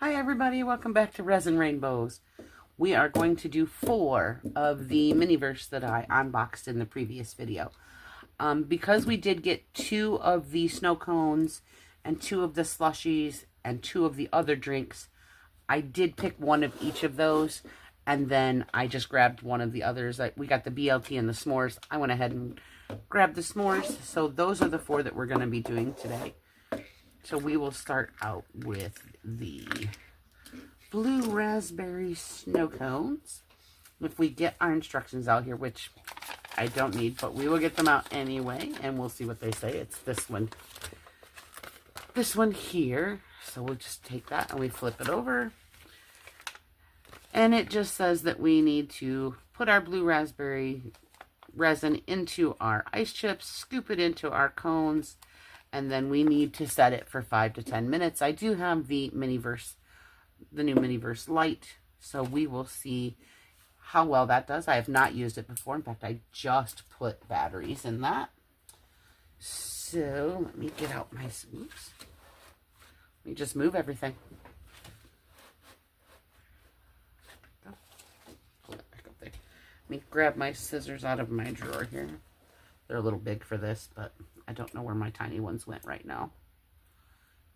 Hi everybody, welcome back to Resin Rainbows. We are going to do 4 of the Miniverse that I unboxed in the previous video. Because we did get 2 of the snow cones and 2 of the slushies and 2 of the other drinks, I did pick one of each of those, and then I just grabbed one of the others. We got the BLT and the s'mores. I went ahead and grabbed the s'mores, so those are the 4 that we're going to be doing today. So we will start out with the blue raspberry snow cones. If we get our instructions out here, which I don't need, but we will get them out anyway, and we'll see what they say. It's this one. This one here. So we'll just take that and we flip it over. And it just says that we need to put our blue raspberry resin into our ice chips, scoop it into our cones, and then we need to set it for 5 to 10 minutes. I do have the Miniverse, the new Miniverse light, so we will see how well that does. I have not used it before. In fact, I just put batteries in that. So let me get out my, oops. Let me just move everything. Pull it back up there. Let me grab my scissors out of my drawer here. They're a little big for this, but I don't know where my tiny ones went right now.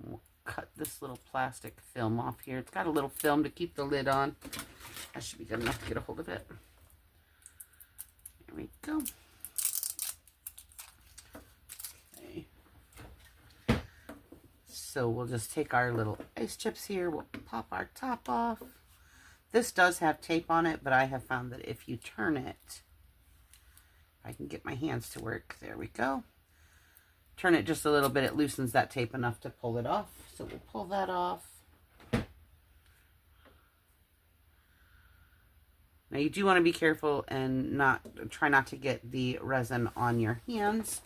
We'll cut this little plastic film off here. It's got a little film to keep the lid on. That should be good enough to get a hold of it. There we go. Okay. So we'll just take our little ice chips here. We'll pop our top off. This does have tape on it, but I have found that if you turn it, I can get my hands to work. There we go. Turn it just a little bit. It loosens that tape enough to pull it off. So we'll pull that off. Now you do want to be careful and try not to get the resin on your hands.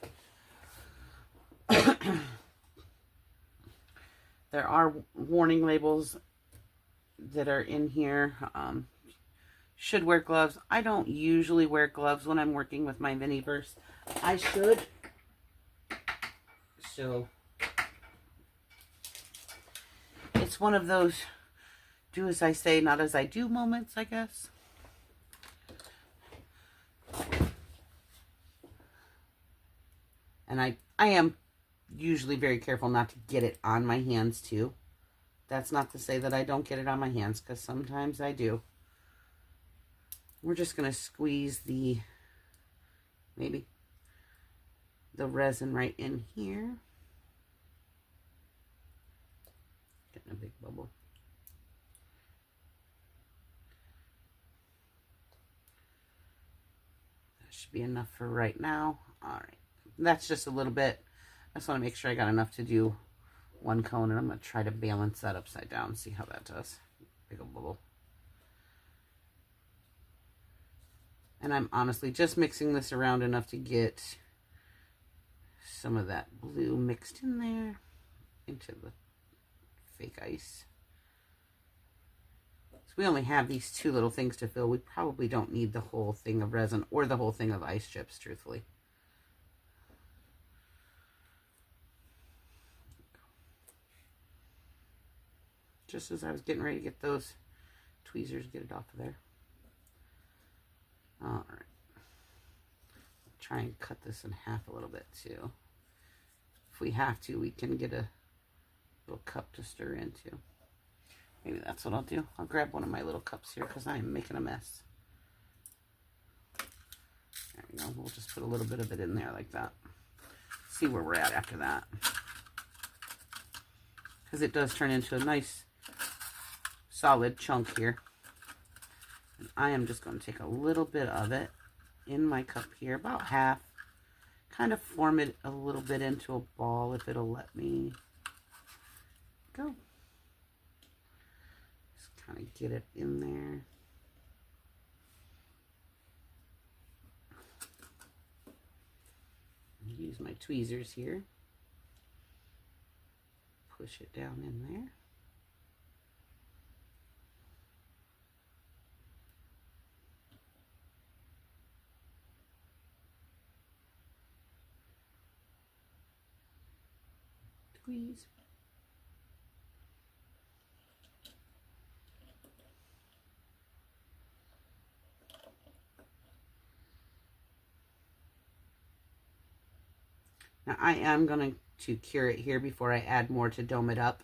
There are warning labels that are in here. Should wear gloves. I don't usually wear gloves when I'm working with my Miniverse. I should. So it's one of those do as I say, not as I do moments, I guess. And I am usually very careful not to get it on my hands too. That's not to say that I don't get it on my hands, because sometimes I do. We're just going to squeeze maybe the resin right in here. Getting a big bubble. That should be enough for right now. All right. That's just a little bit. I just want to make sure I got enough to do one cone, and I'm going to try to balance that upside down and see how that does. Big old bubble. And I'm honestly just mixing this around enough to get some of that blue mixed in there into the fake ice. So we only have these 2 little things to fill. We probably don't need the whole thing of resin or the whole thing of ice chips, truthfully. Just as I was getting ready to get those tweezers, get it off of there. All right. Try and cut this in half a little bit too. If we have to, we can get a little cup to stir into. Maybe that's what I'll do. I'll grab one of my little cups here because I am making a mess. There we go. We'll just put a little bit of it in there like that. See where we're at after that. Because it does turn into a nice solid chunk here. And I am just going to take a little bit of it in my cup here, about half. Kind of form it a little bit into a ball if it'll let me. Go. Just kind of get it in there. Use my tweezers here. Push it down in there. Squeeze. Now I am going to cure it here before I add more to dome it up.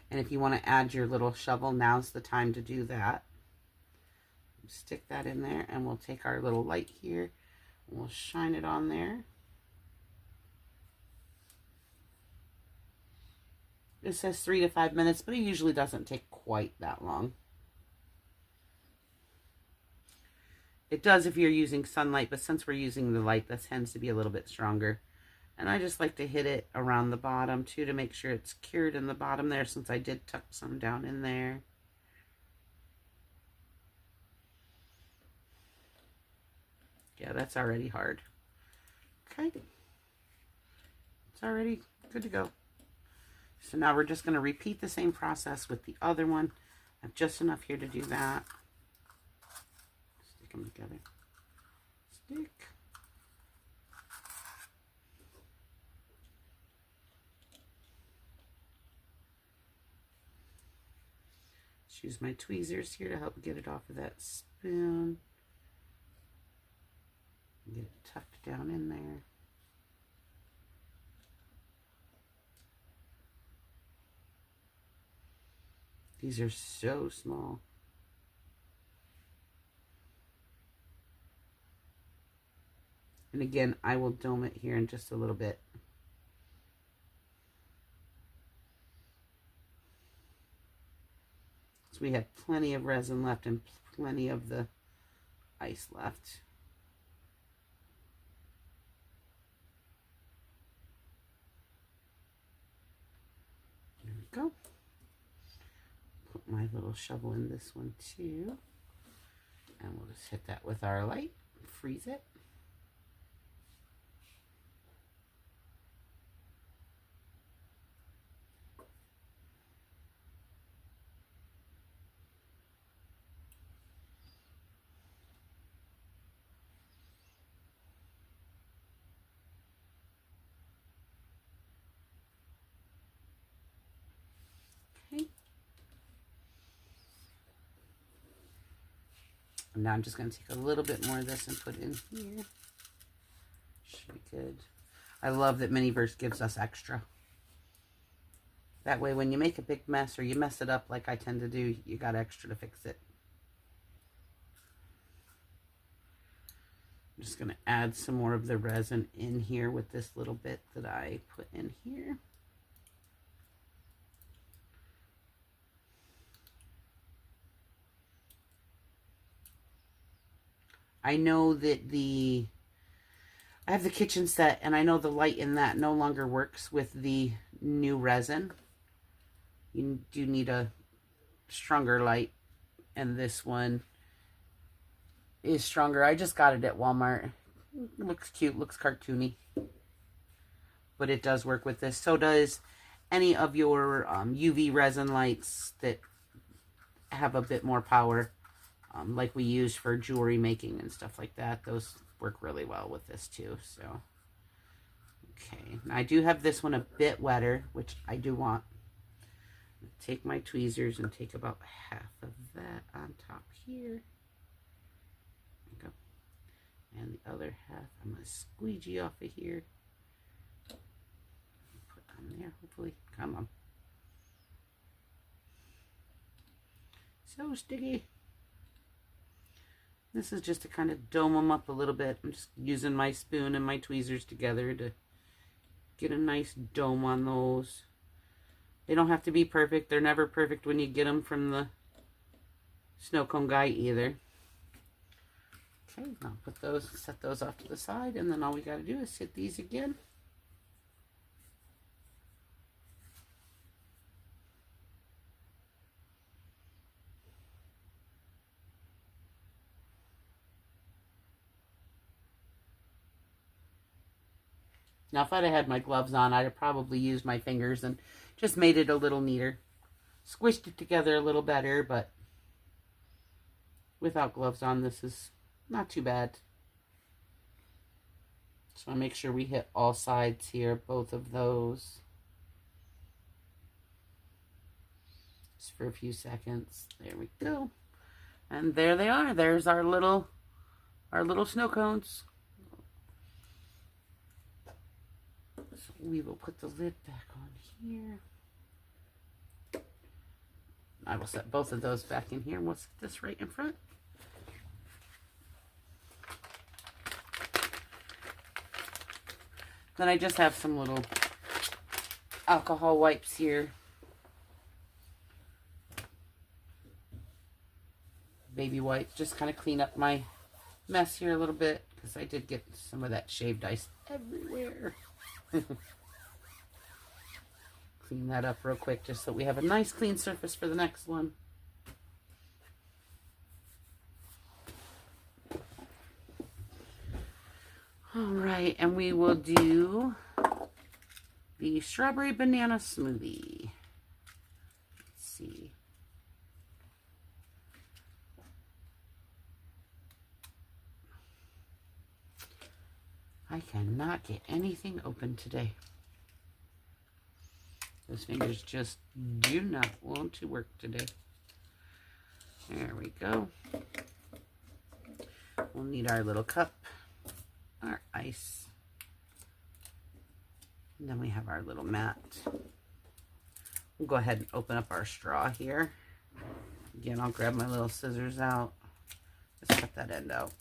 And if you want to add your little shovel, now's the time to do that. Stick that in there, and we'll take our little light here and we'll shine it on there. It says 3 to 5 minutes, but it usually doesn't take quite that long. It does if you're using sunlight, but since we're using the light, that tends to be a little bit stronger. And I just like to hit it around the bottom too to make sure it's cured in the bottom there, since I did tuck some down in there. Yeah, that's already hard. Okay. It's already good to go. So now we're just going to repeat the same process with the other one. I have just enough here to do that. Stick them together. Stick. Just use my tweezers here to help get it off of that spoon. Get it tucked down in there. These are so small. And again, I will dome it here in just a little bit. So we have plenty of resin left and plenty of the ice left. There we go. Put my little shovel in this one too. And we'll just hit that with our light, freeze it. Okay. And now I'm just going to take a little bit more of this and put in here. Should be good. I love that Miniverse gives us extra. That way when you make a big mess or you mess it up like I tend to do, you got extra to fix it. I'm just going to add some more of the resin in here with this little bit that I put in here. I know that I have the kitchen set, and I know the light in that no longer works with the new resin. You do need a stronger light, and this one is stronger. I just got it at Walmart. It looks cute, looks cartoony, but it does work with this. So does any of your UV resin lights that have a bit more power. Like we use for jewelry making and stuff like that. Those work really well with this too. So, okay. Now I do have this one a bit wetter, which I do want. Take my tweezers and take about half of that on top here. There we go. And the other half, I'm going to squeegee off of here. Put on there, hopefully. Come on. So sticky. This is just to kind of dome them up a little bit. I'm just using my spoon and my tweezers together to get a nice dome on those. They don't have to be perfect. They're never perfect when you get them from the snow cone guy either. Okay, now put those, set those off to the side, and then all we got to do is hit these again. Now, if I'd have had my gloves on, I'd have probably used my fingers and just made it a little neater. Squished it together a little better, but without gloves on, this is not too bad. Just want to make sure we hit all sides here, both of those. Just for a few seconds. There we go. And there they are. There's our little snow cones. So we will put the lid back on here. I will set both of those back in here, and we'll set this right in front. Then I just have some little alcohol wipes here. Baby wipes, just kind of clean up my mess here a little bit, because I did get some of that shaved ice everywhere. Clean that up real quick just so we have a nice clean surface for the next one. All right, and we will do the strawberry banana smoothie. Let's see. I cannot get anything open today. Those fingers just do not want to work today. There we go. We'll need our little cup, our ice, and then we have our little mat. We'll go ahead and open up our straw here. Again, I'll grab my little scissors out. Just cut that end out.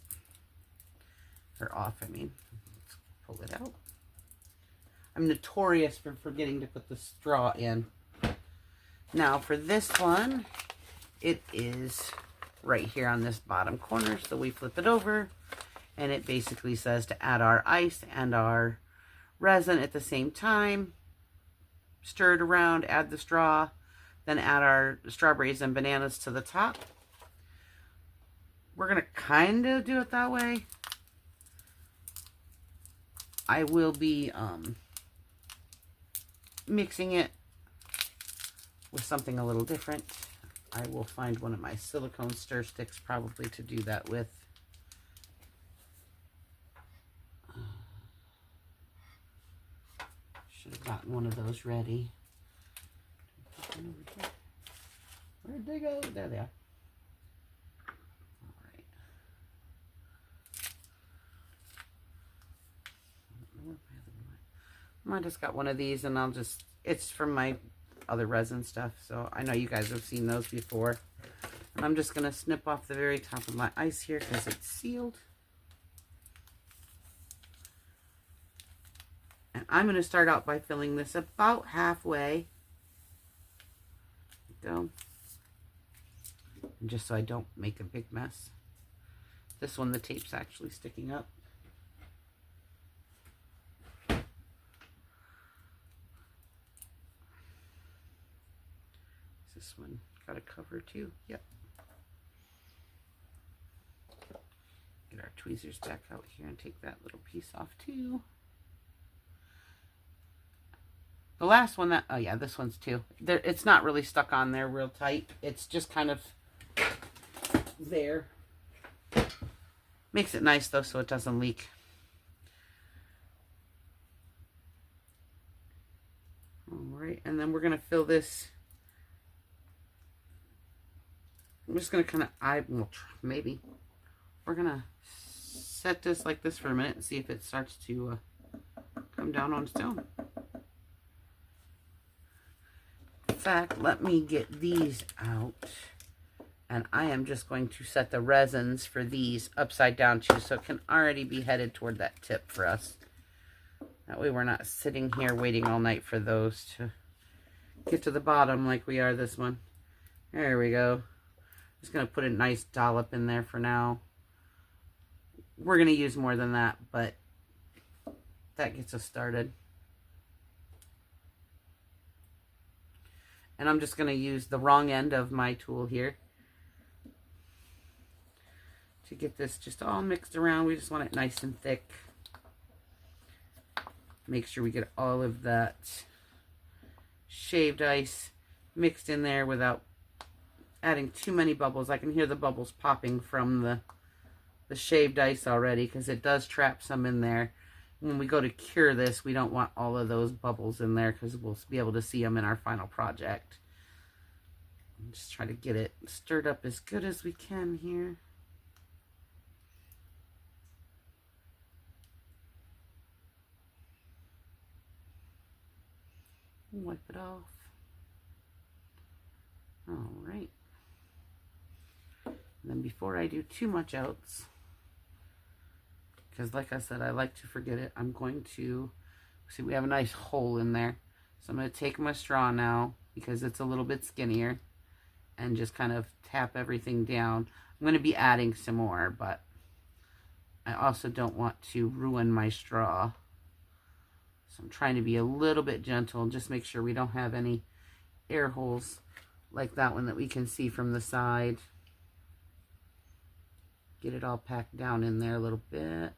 Or off, I mean. Let's pull it out. I'm notorious for forgetting to put the straw in. Now for this one, it is right here on this bottom corner. So we flip it over and it basically says to add our ice and our resin at the same time. Stir it around, add the straw, then add our strawberries and bananas to the top. We're gonna kind of do it that way. I will be mixing it with something a little different. I will find one of my silicone stir sticks probably to do that with. Should have gotten one of those ready. Where'd they go? There they are. All right. I just got one of these, and I'll just, it's from my other resin stuff, so I know you guys have seen those before. And I'm just going to snip off the very top of my ice here because it's sealed. And I'm going to start out by filling this about halfway. Go. And just so I don't make a big mess. This one, the tape's actually sticking up. This one got a cover too. Yep. Get our tweezers back out here and take that little piece off too. The last one that, oh yeah, this one's too. There, it's not really stuck on there real tight. It's just kind of there. Makes it nice though so it doesn't leak. All right, and then we're gonna fill this. I'm just going to kind of, maybe, we're going to set this like this for a minute and see if it starts to come down on its own. In fact, let me get these out. And I am just going to set the resins for these upside down too, so it can already be headed toward that tip for us. That way we're not sitting here waiting all night for those to get to the bottom like we are this one. There we go. Just going to put a nice dollop in there for now. We're going to use more than that, but that gets us started. And I'm just going to use the wrong end of my tool here to get this just all mixed around. We just want it nice and thick. Make sure we get all of that shaved ice mixed in there without adding too many bubbles. I can hear the bubbles popping from the shaved ice already because it does trap some in there. When we go to cure this, we don't want all of those bubbles in there because we'll be able to see them in our final project. Just try to get it stirred up as good as we can here. Wipe it off. All right. And then before I do too much else, because like I said, I like to forget it, I'm going to, see we have a nice hole in there. So I'm going to take my straw now, because it's a little bit skinnier, and just kind of tap everything down. I'm going to be adding some more, but I also don't want to ruin my straw. So I'm trying to be a little bit gentle, just make sure we don't have any air holes like that one that we can see from the side. Get it all packed down in there a little bit.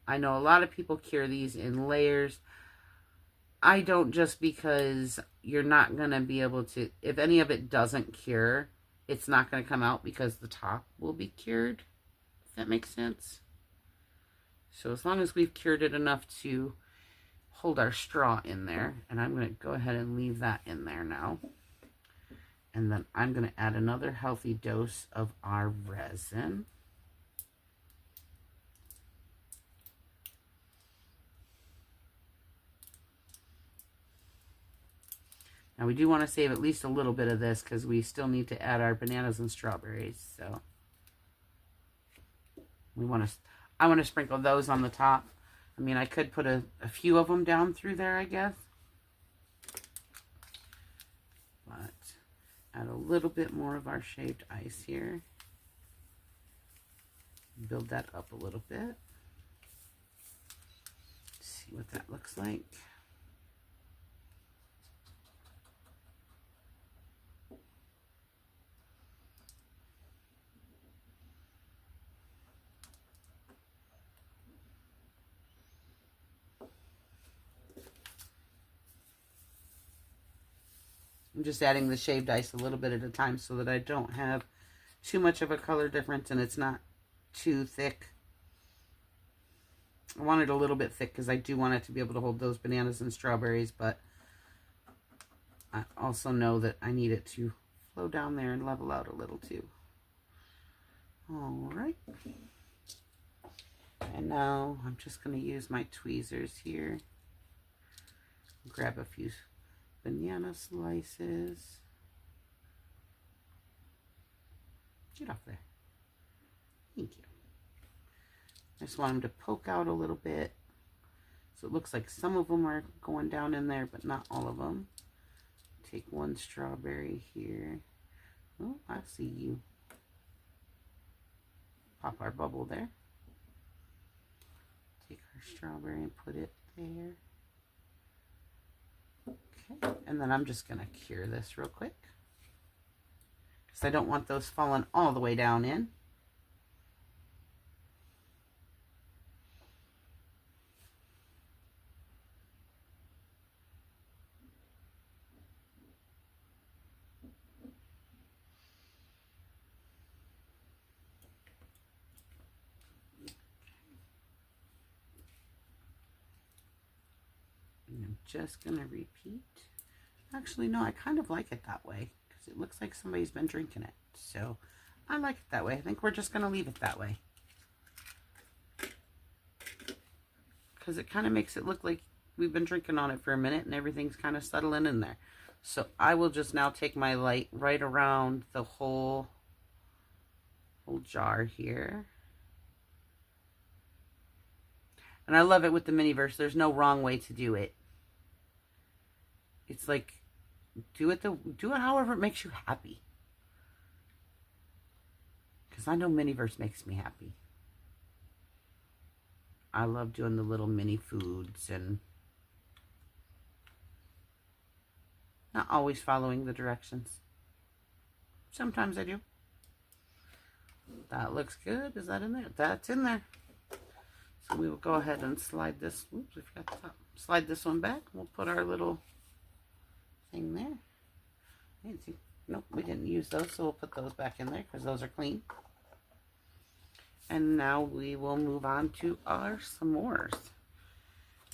I know a lot of people cure these in layers. I don't, just because you're not going to be able to, if any of it doesn't cure, it's not going to come out because the top will be cured, if that makes sense. So as long as we've cured it enough to hold our straw in there, and I'm going to go ahead and leave that in there now. And then I'm going to add another healthy dose of our resin. Now we do want to save at least a little bit of this because we still need to add our bananas and strawberries. So I want to sprinkle those on the top. I mean, I could put a few of them down through there, I guess. But add a little bit more of our shaved ice here. Build that up a little bit. See what that looks like. I'm just adding the shaved ice a little bit at a time so that I don't have too much of a color difference and it's not too thick. I want it a little bit thick because I do want it to be able to hold those bananas and strawberries, but I also know that I need it to flow down there and level out a little too. All right. And now I'm just going to use my tweezers here. Grab a few banana slices. Get off there. Thank you. I just want them to poke out a little bit. So it looks like some of them are going down in there, but not all of them. Take one strawberry here. Oh, I see you. Pop our bubble there. Take our strawberry and put it there. Okay, and then I'm just going to cure this real quick, because I don't want those falling all the way down in. And I'm just going to repeat. Actually, no, I kind of like it that way because it looks like somebody's been drinking it. So I like it that way. I think we're just going to leave it that way, because it kind of makes it look like we've been drinking on it for a minute and everything's kind of settling in there. So I will just now take my light right around the whole jar here. And I love it with the Miniverse. There's no wrong way to do it. It's like, do it however it makes you happy. Because I know Miniverse makes me happy. I love doing the little mini foods and not always following the directions. Sometimes I do. That looks good. Is that in there? That's in there. So we will go ahead and slide this. Oops, we forgot the top. Slide this one back. We'll put our little thing there. Nope, we didn't use those, so we'll put those back in there because those are clean. And now we will move on to our s'mores.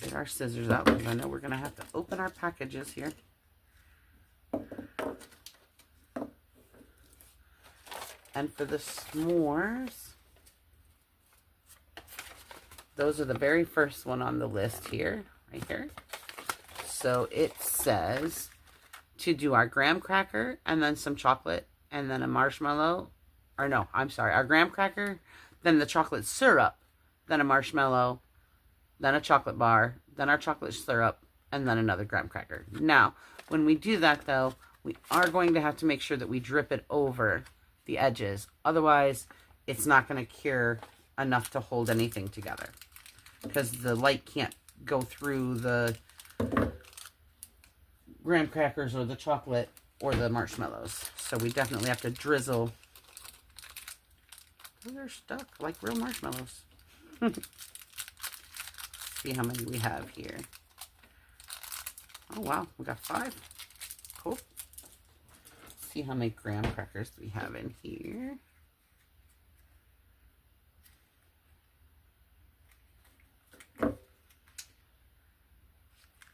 Get our scissors out because I know we're going to have to open our packages here. And for the s'mores, those are the very first one on the list here, right here. So it says to do our graham cracker and then some chocolate and then a marshmallow. Or no, I'm sorry, our graham cracker, then the chocolate syrup, then a marshmallow, then a chocolate bar, then our chocolate syrup, and then another graham cracker. Now, when we do that though, we are going to have to make sure that we drip it over the edges. Otherwise, it's not going to cure enough to hold anything together, because the light can't go through the graham crackers or the chocolate or the marshmallows. So we definitely have to drizzle. Oh, they're stuck like real marshmallows. See how many we have here. Oh wow, we got 5. Cool. See how many graham crackers we have in here.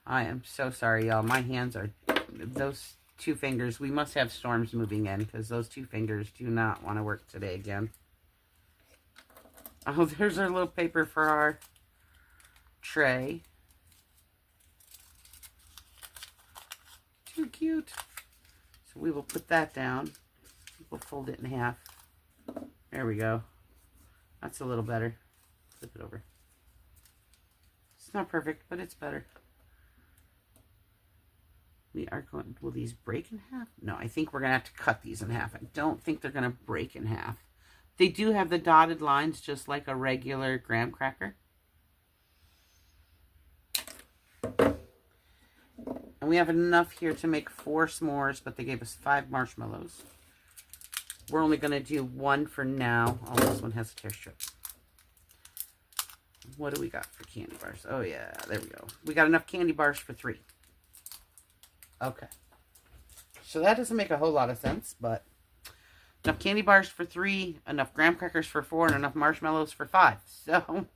I am so sorry, y'all. My hands are, those 2 fingers, we must have storms moving in, because those 2 fingers do not want to work today again. Oh, there's our little paper for our tray. Too cute. So we will put that down. We'll fold it in half. There we go. That's a little better. Flip it over. It's not perfect, but it's better. We are going, will these break in half? No, I think we're going to have to cut these in half. I don't think they're going to break in half. They do have the dotted lines just like a regular graham cracker. And we have enough here to make 4 s'mores, but they gave us 5 marshmallows. We're only going to do 1 for now. Oh, this one has a tear strip. What do we got for candy bars? Oh, yeah, there we go. We got enough candy bars for 3. Okay. So that doesn't make a whole lot of sense, but enough candy bars for 3, enough graham crackers for 4, and enough marshmallows for 5. So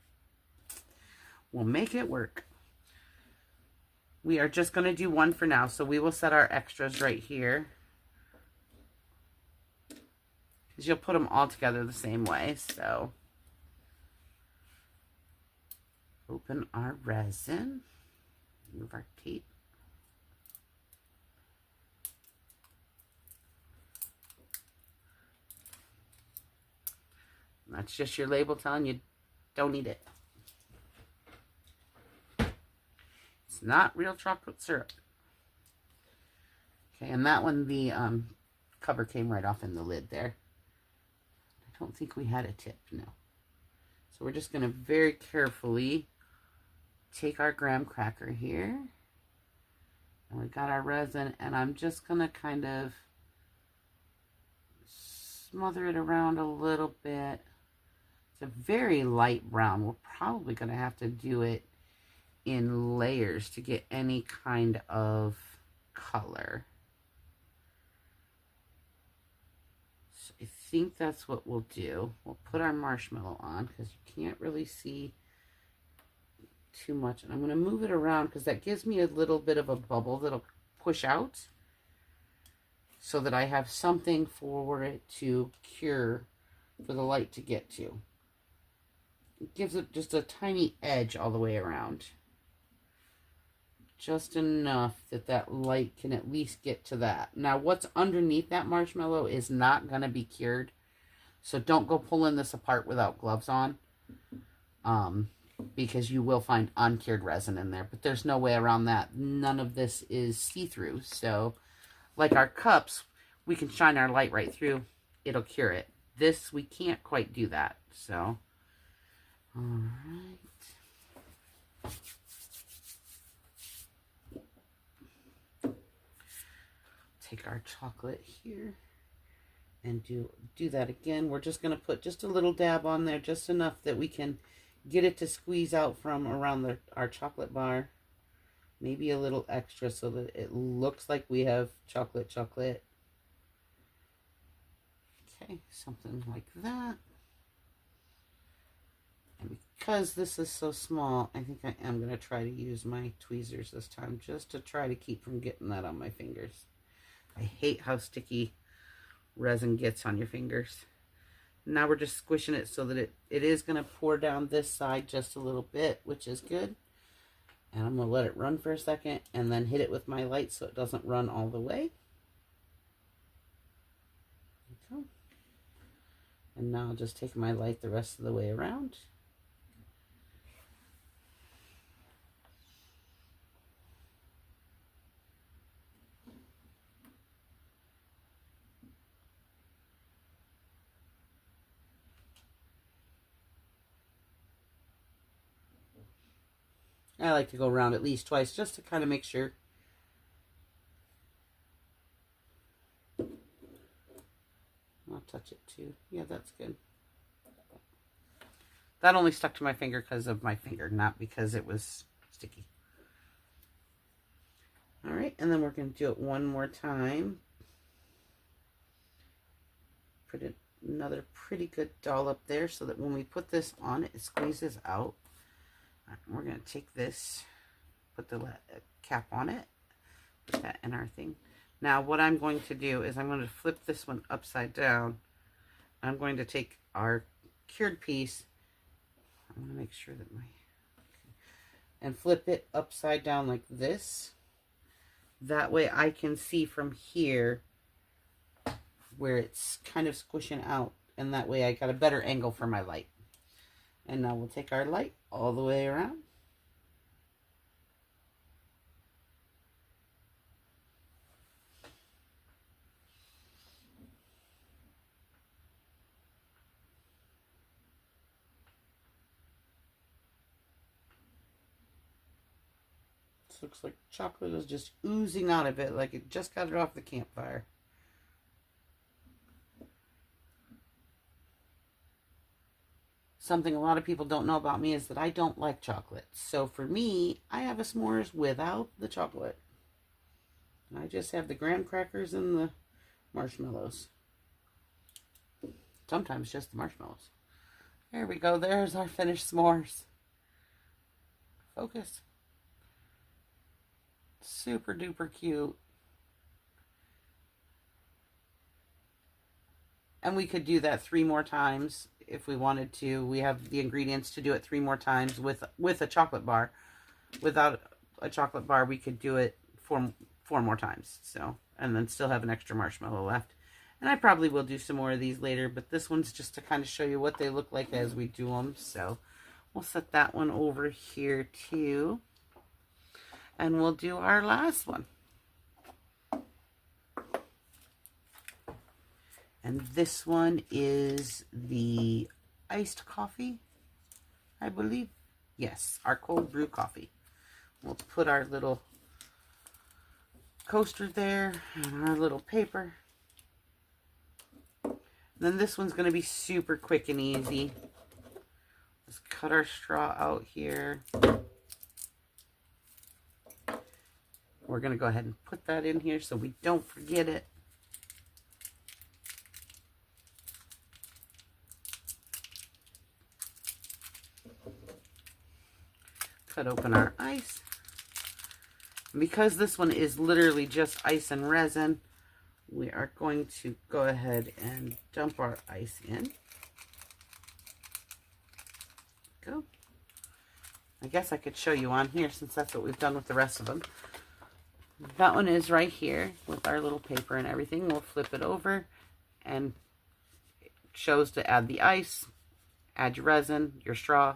we'll make it work. We are just going to do 1 for now, so we will set our extras right here, because you'll put them all together the same way. So open our resin, move our tape. That's just your label telling you don't eat it. It's not real chocolate syrup. Okay, and that one, the cover came right off in the lid there. I don't think we had a tip, no. So we're just going to very carefully take our graham cracker here. And we got our resin, and I'm just going to kind of smother it around a little bit. It's a very light brown. We're probably going to have to do it in layers to get any kind of color. So I think that's what we'll do. We'll put our marshmallow on because you can't really see too much. And I'm going to move it around because that gives me a little bit of a bubble that'll push out so that I have something for it to cure, for the light to get to. It gives it just a tiny edge all the way around. Just enough that that light can at least get to that. Now, what's underneath that marshmallow is not going to be cured. So don't go pulling this apart without gloves on. Because you will find uncured resin in there. But there's no way around that. None of this is see-through. So, like our cups, we can shine our light right through. It'll cure it. This, we can't quite do that. So, alright. Take our chocolate here and do that again. We're just going to put just a little dab on there, just enough that we can get it to squeeze out from around our chocolate bar. Maybe a little extra so that it looks like we have chocolate. Okay, something like that. And because this is so small, I think I am going to try to use my tweezers this time just to try to keep from getting that on my fingers. I hate how sticky resin gets on your fingers. Now we're just squishing it so that it is going to pour down this side just a little bit, which is good. And I'm going to let it run for a second and then hit it with my light so it doesn't run all the way. There we go. And now I'll just take my light the rest of the way around. I like to go around at least twice just to kind of make sure. I'll touch it too. Yeah, that's good. That only stuck to my finger because of my finger, not because it was sticky. All right, and then we're going to do it one more time. Put another pretty good dollop there so that when we put this on, it squeezes out. We're going to take this, put the cap on it, put that in our thing. Now what I'm going to do is I'm going to flip this one upside down. I'm going to take our cured piece, I want to make sure that and flip it upside down like this. That way I can see from here where it's kind of squishing out, and that way I got a better angle for my light. And now we'll take our light all the way around. This looks like chocolate is just oozing out of it, like it just got it off the campfire. Something a lot of people don't know about me is that I don't like chocolate. So for me, I have a s'mores without the chocolate. I just have the graham crackers and the marshmallows. Sometimes just the marshmallows. There we go. There's our finished s'mores. Focus. Super duper cute. And we could do that 3 more times if we wanted to. We have the ingredients to do it 3 more times with a chocolate bar. Without a chocolate bar, we could do it 4 more times. So, and then still have an extra marshmallow left. And I probably will do some more of these later, but this one's just to kind of show you what they look like as we do them. So we'll set that one over here too. And we'll do our last one. And this one is the iced coffee, I believe. Yes, our cold brew coffee. We'll put our little coaster there and our little paper. And then this one's going to be super quick and easy. Let's cut our straw out here. We're going to go ahead and put that in here so we don't forget it. Cut open our ice. Because this one is literally just ice and resin, we are going to go ahead and dump our ice in. Go. I guess I could show you on here since that's what we've done with the rest of them. That one is right here with our little paper and everything. We'll flip it over and it shows to add the ice, add your resin, your straw,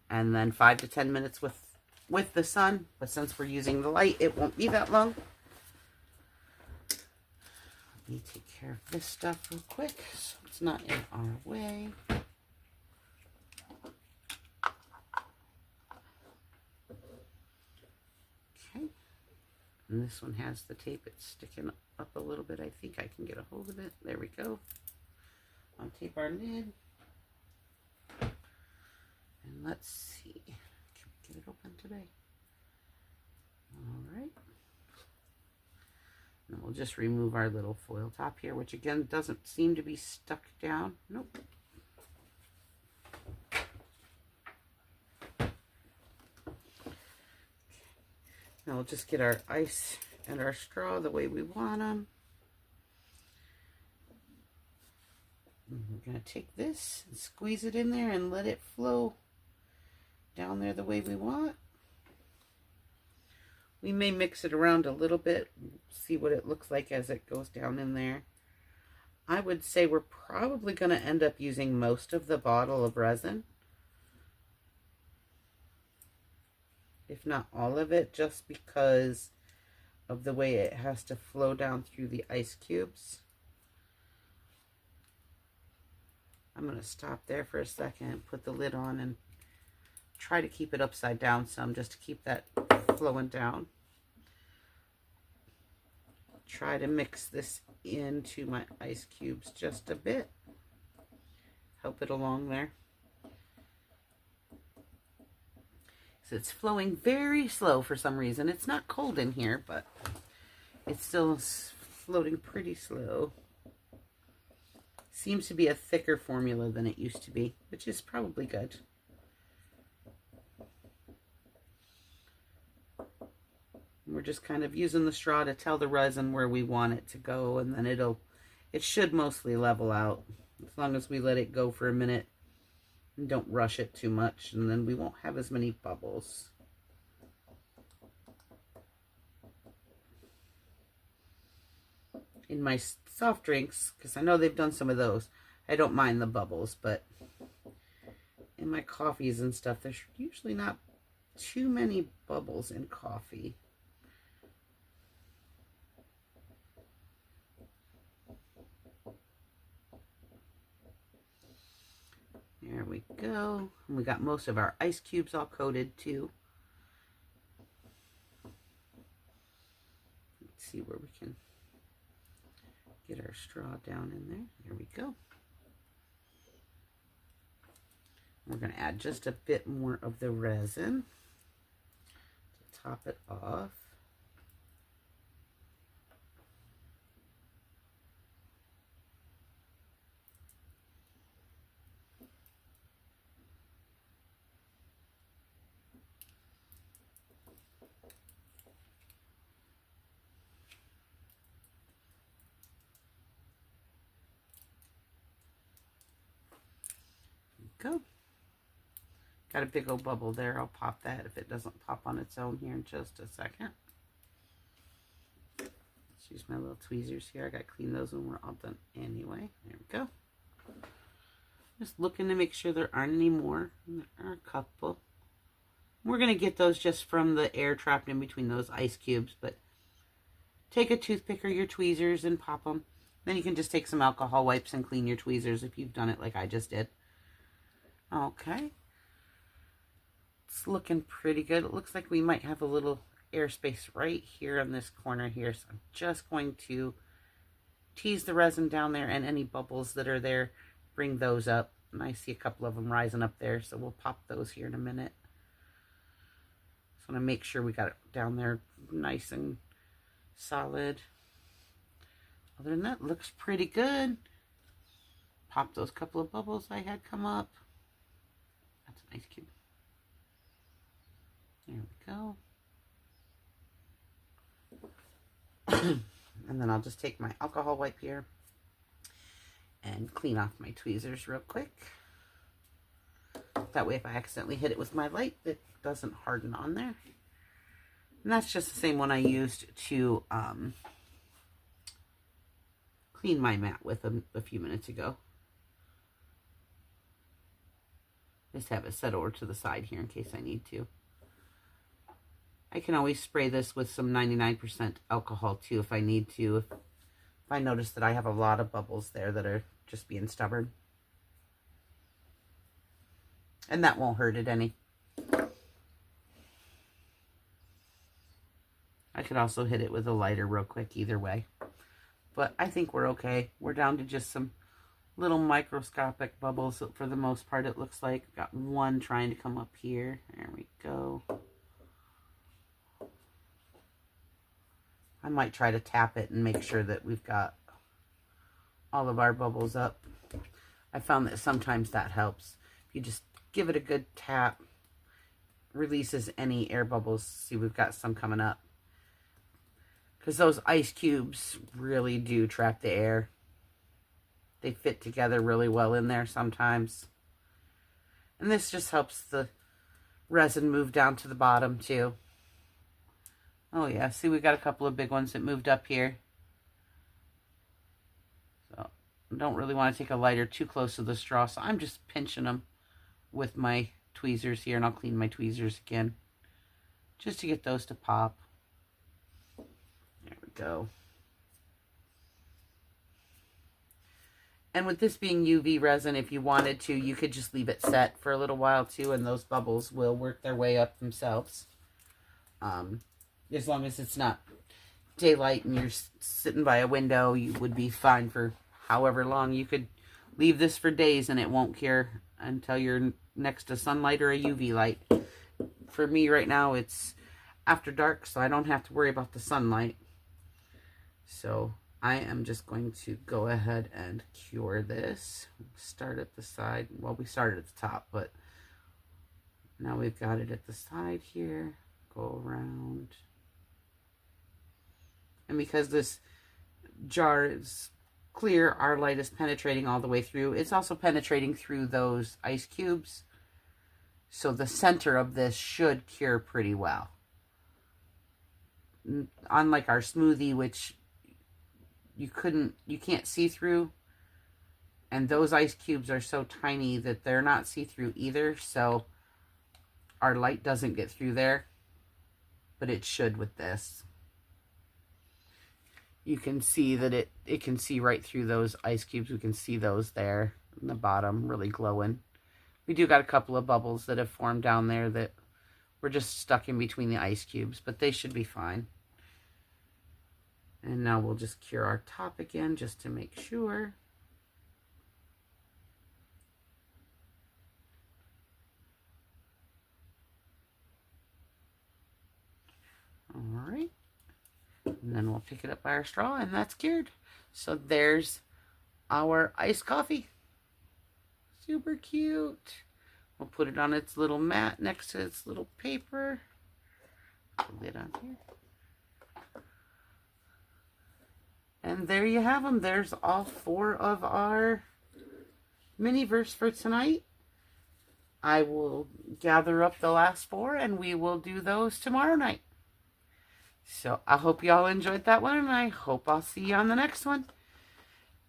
and then 5 to 10 minutes with the sun. But since we're using the light, it won't be that long. Let me take care of this stuff real quick so it's not in our way. Okay. And this one has the tape. It's sticking up a little bit. I think I can get a hold of it. There we go. I'll tape our lid. And let's see. Can we get it open today? All right. And we'll just remove our little foil top here, which again doesn't seem to be stuck down. Nope. Now we'll just get our ice and our straw the way we want them. And we're going to take this and squeeze it in there and let it flow down there the way we want. We may mix it around a little bit, see what it looks like as it goes down in there. I would say we're probably going to end up using most of the bottle of resin, if not all of it, just because of the way it has to flow down through the ice cubes. I'm going to stop there for a second, put the lid on, and try to keep it upside down some, just to keep that flowing down. Try to mix this into my ice cubes just a bit. Help it along there. So it's flowing very slow for some reason. It's not cold in here, but it's still floating pretty slow. Seems to be a thicker formula than it used to be, which is probably good. We're just kind of using the straw to tell the resin where we want it to go, and then it should mostly level out as long as we let it go for a minute and don't rush it too much, and then we won't have as many bubbles. In my soft drinks, because I know they've done some of those, I don't mind the bubbles, but in my coffees and stuff, there's usually not too many bubbles in coffee. There we go. And we got most of our ice cubes all coated too. Let's see where we can get our straw down in there. There we go. We're going to add just a bit more of the resin to top it off. Go. Got a big old bubble there. I'll pop that if it doesn't pop on its own here in just a second. Let's use my little tweezers here. I got to clean those when we're all done anyway. There we go. Just looking to make sure there aren't any more. There are a couple. We're going to get those just from the air trapped in between those ice cubes, but take a toothpick or your tweezers and pop them. Then you can just take some alcohol wipes and clean your tweezers if you've done it like I just did. Okay. It's looking pretty good. It looks like we might have a little airspace right here in this corner here. So I'm just going to tease the resin down there, and any bubbles that are there, bring those up. And I see a couple of them rising up there, so we'll pop those here in a minute. Just want to make sure we got it down there nice and solid. Other than that, looks pretty good. Pop those couple of bubbles I had come up. That's an ice cube. There we go. And then I'll just take my alcohol wipe here and clean off my tweezers real quick. That way if I accidentally hit it with my light, it doesn't harden on there. And that's just the same one I used to clean my mat with a few minutes ago. Just have it set over to the side here in case I need to. I can always spray this with some 99% alcohol too if I need to. If I notice that I have a lot of bubbles there that are just being stubborn. And that won't hurt it any. I could also hit it with a lighter real quick either way. But I think we're okay. We're down to just some little microscopic bubbles for the most part, it looks like. Got one trying to come up here. There we go. I might try to tap it and make sure that we've got all of our bubbles up. I found that sometimes that helps. If you just give it a good tap, releases any air bubbles. See, we've got some coming up. Because those ice cubes really do trap the air. They fit together really well in there sometimes. And this just helps the resin move down to the bottom too. Oh yeah, see, we got a couple of big ones that moved up here. So I don't really want to take a lighter too close to the straw, so I'm just pinching them with my tweezers here, and I'll clean my tweezers again just to get those to pop. There we go. And with this being UV resin, if you wanted to, you could just leave it set for a little while too, and those bubbles will work their way up themselves. As long as it's not daylight and you're sitting by a window, you would be fine for however long. You could leave this for days and it won't cure until you're next to sunlight or a UV light. For me right now, it's after dark, so I don't have to worry about the sunlight. So I am just going to go ahead and cure this. Start at the side. Well, we started at the top, but now we've got it at the side here. Go around. And because this jar is clear, our light is penetrating all the way through. It's also penetrating through those ice cubes. So the center of this should cure pretty well. Unlike our smoothie, which you can't see through, and those ice cubes are so tiny that they're not see-through either, so our light doesn't get through there, but it should with this. You can see that it can see right through those ice cubes. We can see those there in the bottom, really glowing. We do got a couple of bubbles that have formed down there that were just stuck in between the ice cubes, but they should be fine. And now we'll just cure our top again just to make sure. All right. And then we'll pick it up by our straw, and that's cured. So there's our iced coffee. Super cute. We'll put it on its little mat next to its little paper. Put the lid on here. And there you have them. There's all 4 of our Miniverse for tonight. I will gather up the last 4 and we will do those tomorrow night. So I hope you all enjoyed that one, and I hope I'll see you on the next one.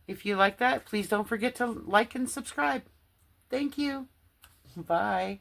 If you like that, please don't forget to like and subscribe. Thank you. Bye.